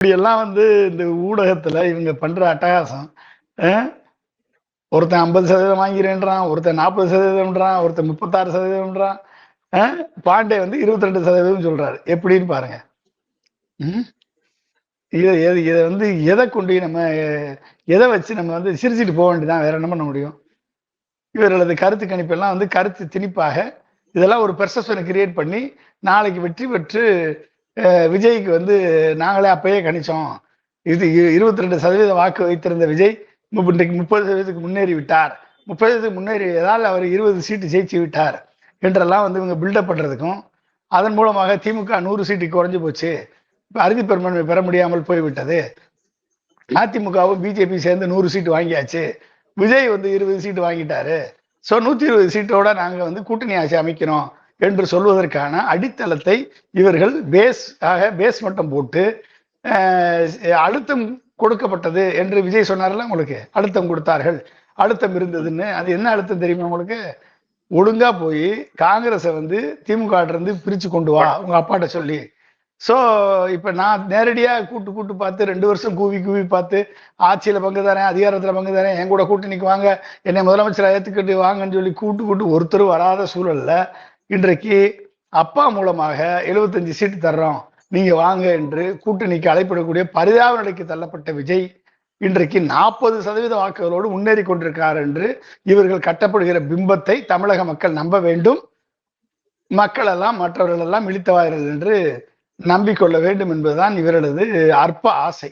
இப்படியெல்லாம் இந்த ஊடகத்துல இவங்க பண்ற அட்டகாசம். ஒருத்தன் 50% வாங்கிறேன்றான், ஒருத்தன் 40%, ஒருத்தன் 36%. பாண்டே 22% சொல்றாரு. எப்படின்னு பாருங்க. இதை எதை கொண்டு நம்ம எதை வச்சு நம்ம சிரிச்சுட்டு போக வேண்டியதான், வேற என்ன பண்ண முடியும்? இவர்களது கருத்து கணிப்பெல்லாம் கருத்து திணிப்பாக இதெல்லாம் ஒரு பெர்செப்ஷனை கிரியேட் பண்ணி நாளைக்கு வெற்றி பெற்று விஜய்க்கு நாங்களே அப்பயே கணிச்சோம், இது 22% வாக்கு வைத்திருந்த விஜய் இன்றைக்கு 30% முன்னேறி விட்டார், 30% முன்னேறியதால் அவர் 20 சீட்டு ஜெயிச்சு விட்டார் என்றெல்லாம் இவங்க பில்டப் பண்றதுக்கும், அதன் மூலமாக திமுக 100 சீட்டுக்கு குறைஞ்சு போச்சு, அறுதி பெரும்பான்மை பெற முடியாமல் போய்விட்டது, அதிமுகவும் பிஜேபி சேர்ந்து 100 சீட்டு வாங்கியாச்சு, விஜய் 20 சீட்டு வாங்கிட்டாரு, ஸோ 120 சீட்டோட நாங்க கூட்டணி ஆட்சி அமைக்கிறோம் என்று சொல்வதற்கான அடித்தளத்தை இவர்கள் பேஸ் மட்டம் போட்டு அழுத்தம் கொடுக்கப்பட்டது என்று விஜய் சொன்னார்ல, உங்களுக்கு அழுத்தம் கொடுத்தார்கள், அழுத்தம் இருந்ததுன்னு. அது என்ன அழுத்தம் தெரியுமா உங்களுக்கு? ஒழுங்கா போய் காங்கிரஸை திமுக இருந்து பிரிச்சு கொண்டு வா உங்க அப்பாட்ட சொல்லி. ஸோ இப்ப நான் நேரடியா கூட்டு பார்த்து 2 வருஷம் கூவி பார்த்து ஆட்சியில பங்கு தரேன், அதிகாரத்துல பங்கு தரேன், என் கூட கூட்டணிக்கு வாங்க, என்னை முதலமைச்சரை ஏத்துக்கிட்டு வாங்கன்னு சொல்லி கூட்டு ஒருத்தரும் வராத சூழல்ல இன்றைக்கு அப்பா மூலமாக 75 சீட்டு தர்றோம், நீங்க வாங்க என்று கூட்டணிக்கு அழைப்பிடக்கூடிய பரிதாப நிலைக்கு தள்ளப்பட்ட விஜய் இன்றைக்கு 40% வாக்குகளோடு முன்னேறி கொண்டிருக்கிறார் என்று இவர்கள் கட்டப்படுகிற பிம்பத்தை தமிழக மக்கள் நம்ப வேண்டும். மக்கள் எல்லாம் மற்றவர்கள் எல்லாம் இழித்தவார்கள் என்று நம்பிக்கொள்ள வேண்டும் என்பதுதான் இவர்களது அற்ப ஆசை.